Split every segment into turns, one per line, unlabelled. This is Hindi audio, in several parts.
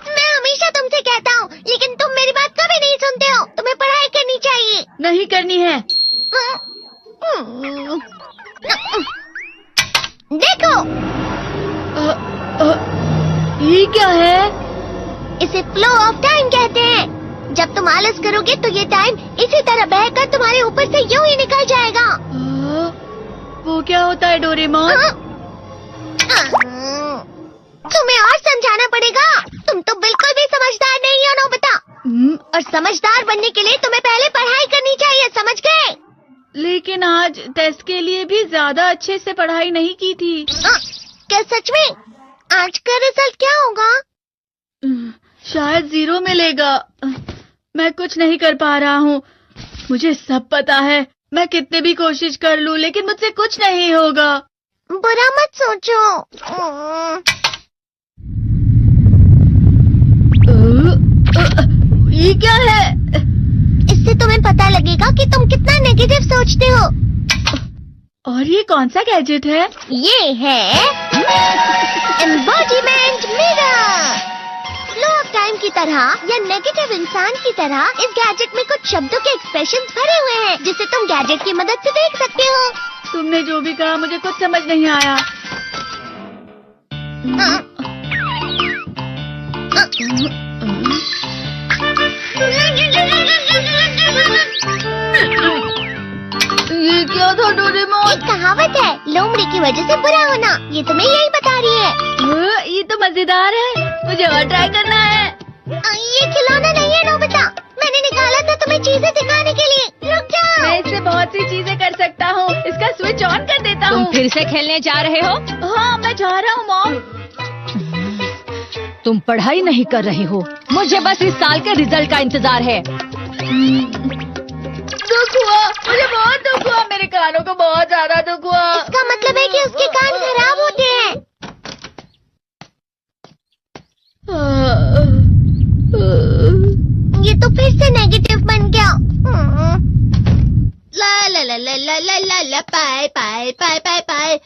मैं हमेशा तुमसे कहता हूँ, लेकिन तुम मेरी बात कभी नहीं सुनते हो। तुम्हें पढ़ाई करनी चाहिए।
नहीं करनी है।
देखो,
ये क्या है?
इसे फ्लो ऑफ टाइम कहते हैं। जब तुम आलस करोगे तो ये टाइम इसी तरह बहकर तुम्हारे ऊपर से यूं ही निकल जाएगा।
वो क्या होता है डोरेमोन?
तुम्हें और समझाना पड़ेगा। तुम तो बिल्कुल भी समझदार नहीं हो नोबिता। और समझदार बनने के लिए तुम्हें पहले पढ़ाई करनी चाहिए, समझ गए?
लेकिन आज टेस्ट के लिए भी ज्यादा अच्छे से पढ़ाई नहीं की थी।
क्या सच में? आज का रिजल्ट क्या होगा?
शायद 0 मिलेगा। मैं कुछ नहीं कर पा रहा हूँ। मुझे सब पता है। मैं कितने भी कोशिश कर लूँ, लेकिन मुझसे कुछ नहीं होगा।
बुरा मत सोचो।
ये क्या है?
इससे तुम्हें पता लगेगा कि तुम कितना नेगेटिव सोचते हो।
और ये कौन सा गैजेट है?
ये है embodiment mirror. Flow of time की तरह या नेगेटिव इंसान की तरह इस गैजेट में कुछ शब्दों के एक्सप्रेशंस भरे हुए हैं, जिसे तुम गैजेट की मदद से देख सकते हो।
तुमने जो भी कहा मुझे कुछ समझ नहीं आया। ये क्या था डोरेमोन?
एक कहावत है, लोमड़ी की वजह से बुरा होना। ये तुम्हें यही बता रही है।
ये तो मजेदार है। मुझे और ट्राई करना है।
ये खिलौना नहीं है नोबिता। मैंने निकाला था तुम्हें चीजें दिखाने के लिए। रुक जाओ।
मैं इससे बहुत सी चीजें कर सकता हूँ। इसका स्विच ऑन कर देता हूँ।
तुम फिर से खेलने जा रहे हो?
हाँ, मैं जा रहा हूँ मॉम।
तुम पढ़ाई नहीं कर रही हो। मुझे बस इस साल के रिजल्ट का इंतजार है।
दुख हुआ, मुझे बहुत दुख हुआ। मेरे कानों को बहुत ज्यादा दुख हुआ।
इसका मतलब है कि उसके कान खराब होते हैं। ये तो फिर से नेगेटिव बन गया। ला ला ला ला ला ला ला ला पाए पाए पाए पाए पाए।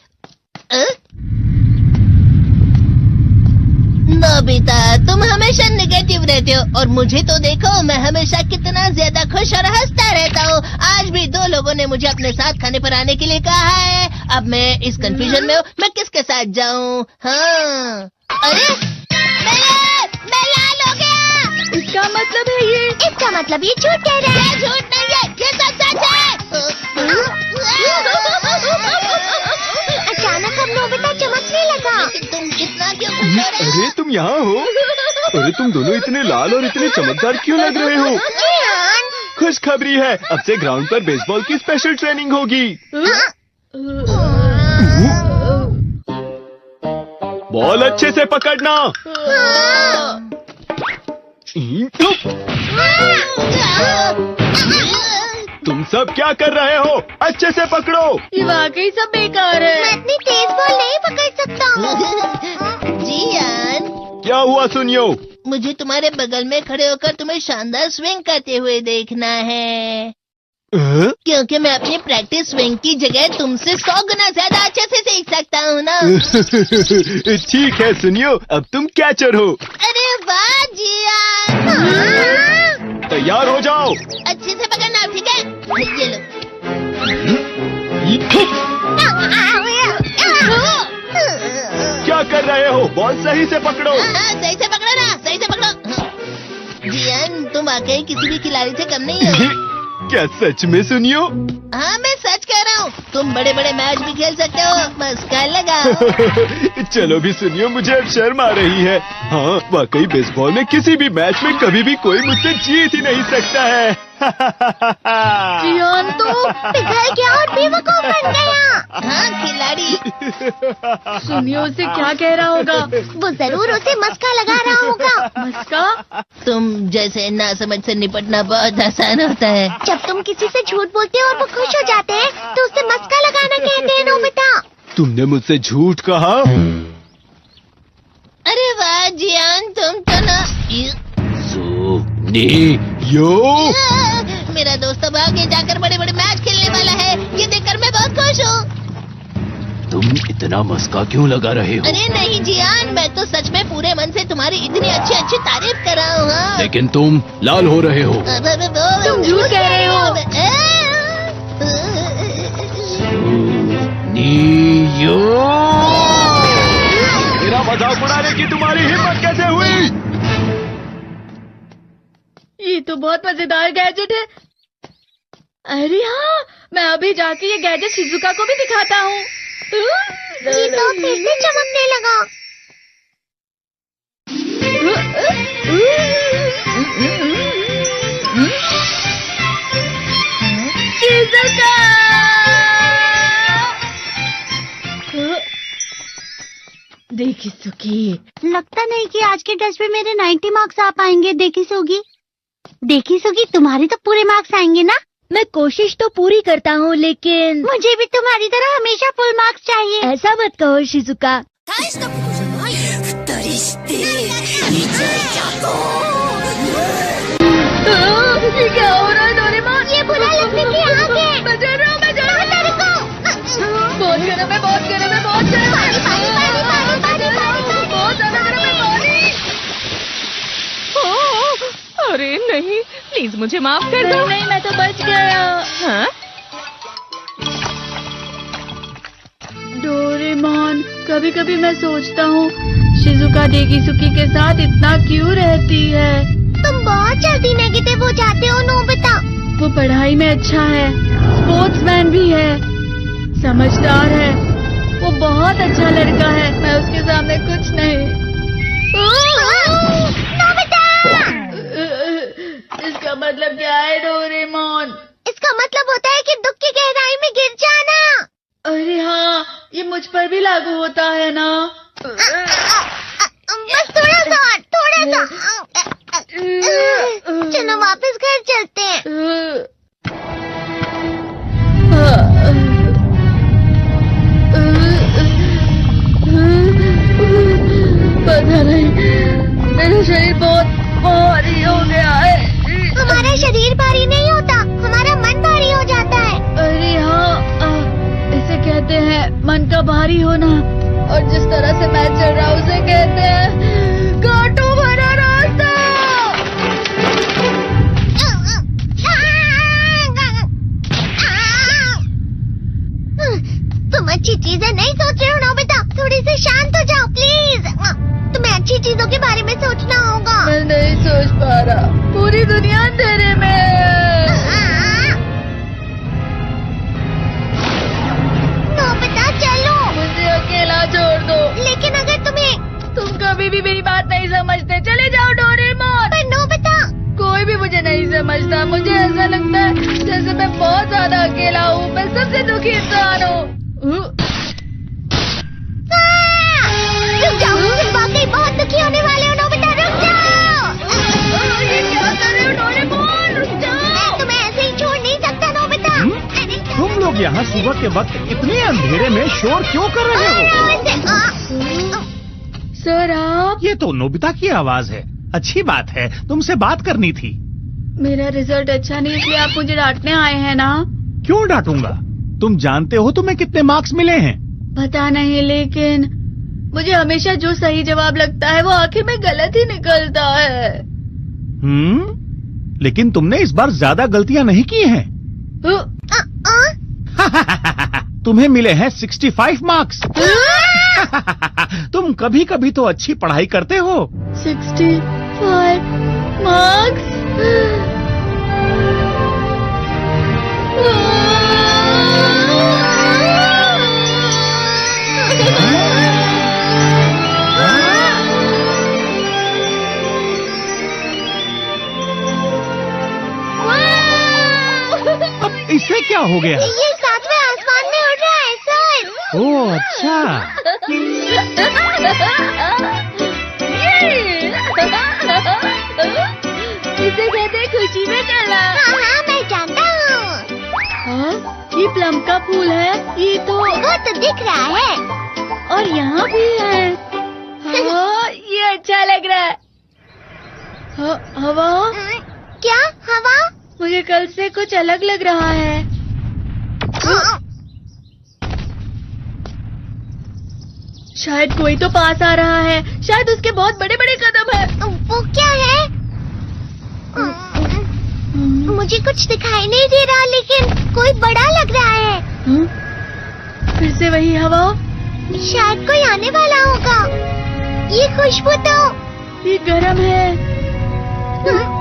नोबिता, तुम हमेशा नेगेटिव रहते हो और मुझे तो देखो, मैं हमेशा कितना ज्यादा खुश और हंसता रहता हूँ। आज भी 2 लोगों ने मुझे अपने साथ खाने पर आने के लिए कहा है। अब मैं इस कंफ्यूजन में हूँ, मैं किसके साथ जाऊँ? हाँ, अरे मैं लाल हो गया।
इसका मतलब है ये?
इसका मतलब ये झूठ कह रहा है। झूठ नहीं है, ये सब सच है। अचानक अब नोबिता चमकने लगा। तुम इतना क्यों खुश हो रहे हो?
अरे तुम यहाँ हो? अरे तुम दोनों इतने लाल और इतने चमकदार क्यों लग रहे हो? खुशखबरी है, अब से ग्राउंड पर बेसबॉल की स्पेशल ट्रेनिंग होगी। बॉल अच्छे से पकड़ना। तुम सब क्या कर रहे हो? अच्छे से पकड़ो।
ये वाकई सब बेकार
मैं
है।
इतनी तेज बॉल नहीं पकड़ सकता हूँ। जियान,
क्या हुआ सुनियो?
मुझे तुम्हारे बगल में खड़े होकर तुम्हें शानदार स्विंग करते हुए देखना है। क्योंकि मैं अपनी प्रैक्टिस स्विंग की जगह तुमसे 100 गुना ज्यादा अच्छे से सीख सकता हूँ ना।
ठीक है सुनियो, अब तुम कैचर हो।
अरे वाह जियान।
तैयार हो जाओ।
अच्छे से पकड़ना, ठीक है? ये लो।
क्या कर रहे हो? बॉल सही से पकड़ो।
सही से पकड़ो ना, सही से पकड़ो। जियान, तुम वाकई किसी भी खिलाड़ी से कम नहीं हो।
क्या सच में सुनियो?
हाँ, मैं सच कह रहा हूँ। तुम बड़े बड़े मैच भी खेल सकते हो, बस कर लगाओ।
चलो भी सुनियो, मुझे अब शर्म आ रही है। हाँ, वाकई बेसबॉल में किसी भी मैच में कभी भी कोई मुझसे जीत ही नहीं सकता है।
जियान तो
पिघल गया और बेवकूफ बन गया। हाँ, खिलाड़ी।
सुनियो उसे क्या कह रहा होगा?
वो जरूर उसे मस्का लगा रहा होगा।
मस्का?
तुम जैसे नासमझ से निपटना बहुत आसान होता है। जब तुम किसी से झूठ बोलते हो और वो खुश हो जाते हैं, तो उसे मस्का लगाना कहते हैं नोबिता।
तुमने मुझसे झूठ कहा?
अरे वाह जियान, तुम तो ना।
यो
मेरा दोस्त अब आगे जाकर बड़े बड़े मैच खेलने वाला है। ये देखकर मैं बहुत खुश हूँ।
तुम इतना मस्का क्यों लगा रहे हो?
अरे नहीं जियान, मैं तो सच में पूरे मन से तुम्हारी इतनी अच्छी अच्छी तारीफ कर रहा हूँ। हाँ।
लेकिन तुम लाल हो रहे हो।
तुम
झूठ कह रहे हो।
नियो, मेरा मजाक उड़ाने की तुम्हारी हिम्मत कैसे हुई?
ये तो बहुत मजेदार गैजेट है। अरे हाँ, मैं अभी जाके ये गैजेट शिजुका को भी दिखाता हूँ।
ये तो फिर से चमकने लगा।
शिजुका! देखी सुकी,
लगता नहीं कि आज के टेस्ट में मेरे 90 मार्क्स आ पाएंगे। देखी सोगी तुम्हारे तो पूरे मार्क्स आएंगे ना?
मैं कोशिश तो पूरी करता हूँ, लेकिन
मुझे भी तुम्हारी तरह हमेशा फुल मार्क्स चाहिए।
ऐसा मत कहो शिजुका।
ये क्या हो रहा है डोरेमोन?
ये बुरा लगने की आग है।
मैं डर रहा हूँ, मैं डर रहा हूँ।
तेरे को
बहुत गर्म है, बहुत गर्म है, बहुत गर्म है।
पानी, पानी, पानी, पानी, पानी।
बहुत ज्यादा गर्म है पानी।
अरे नहीं, प्लीज मुझे माफ कर दो।
नहीं, मैं तो बच गया।
हाँ?
डोरेमोन, कभी कभी मैं सोचता हूँ शिजुका डेकिसुकी के साथ इतना क्यों रहती है।
तुम बहुत जल्दी नेगेटिव हो जाते हो नोबिता।
वो पढ़ाई में अच्छा है, स्पोर्ट्समैन भी है, समझदार है, वो बहुत अच्छा लड़का है। मैं उसके सामने कुछ नहीं।
नोबिता!
इसका मतलब क्या है डोरेमोन?
इसका मतलब होता है कि दुख की गहराई में गिर जाना।
अरे हाँ, ये मुझ पर भी लागू होता है ना।
बस थोड़ा सा। चलो वापस घर चलते हैं।
पता नहीं, मेरा शरीर बहुत भारी हो गया है।
हमारा शरीर भारी नहीं होता, हमारा मन भारी हो जाता है।
अरे हाँ, इसे कहते हैं मन का भारी होना। और जिस तरह से मैं चल रहा हूँ उसे कहते हैं कांटों भरा रास्ता।
तुम अच्छी चीजें नहीं सोच रहे हो नोबिता, थोड़ी सी शांत हो जाओ प्लीज। तुम्हें अच्छी चीजों के बारे में सोचना होगा।
मैं नहीं सोच पा रहा, पूरी दुनिया अंधेरे में है।
नोबिता चलो।
मुझे अकेला छोड़ दो।
लेकिन अगर
तुम कभी भी मेरी बात नहीं समझते, चले जाओ डोरेमोन।
पर नोबिता,
कोई भी मुझे नहीं समझता। मुझे ऐसा लगता है जैसे मैं बहुत ज्यादा अकेला हूँ, मैं सबसे दुखी इंसान हूँ।
रुक जाओ, तुम वाकई बहुत दुखी होने वाले हो नोबिता, रुक जाओ।
ये क्या कर रहे हो डोरेमोन? रुक जाओ।
मैं तुम्हें ऐसे ही छोड़ नहीं सकता नोबिता।
तुम लोग यहाँ सुबह के वक्त इतने अंधेरे में शोर क्यों कर रहे हो?
सर आप?
ये तो नोबिता की आवाज है। अच्छी बात है, तुमसे बात करनी थी।
मेरा रिजल्ट अच्छा नहीं, इसलिए आप मुझे डांटने आए हैं ना?
क्यों डांटूंगा? तुम जानते हो तुम्हें कितने मार्क्स मिले हैं?
पता नहीं, लेकिन मुझे हमेशा जो सही जवाब लगता है वो आखिर में गलत ही निकलता है।
लेकिन तुमने इस बार ज्यादा गलतियां नहीं की हैं। तुम्हें मिले हैं 65 मार्क्स। तुम कभी कभी तो अच्छी पढ़ाई करते हो।
65 मार्क्स?
अब इससे क्या हो गया?
ये सातवें आसमान में उड़ रहा है सर।
ओह अच्छा।
इसे कहते हैं खुशी में चला।
हाँ, मैं जानता हूँ।
हाँ, ये प्लम का फूल है। ये तो
वो तो दिख रहा है।
और यहाँ भी है। हाँ, ये अच्छा लग रहा है। हवा?
क्या हवा?
मुझे कल से कुछ अलग लग रहा है। शायद कोई तो पास आ रहा है। शायद उसके बहुत बड़े बड़े कदम है।
वो क्या है? मुझे कुछ दिखाई नहीं दे रहा, लेकिन कोई बड़ा लग रहा है।
फिर से वही हवा।
शायद कोई आने वाला होगा। ये खुशबू तो
ये गरम है।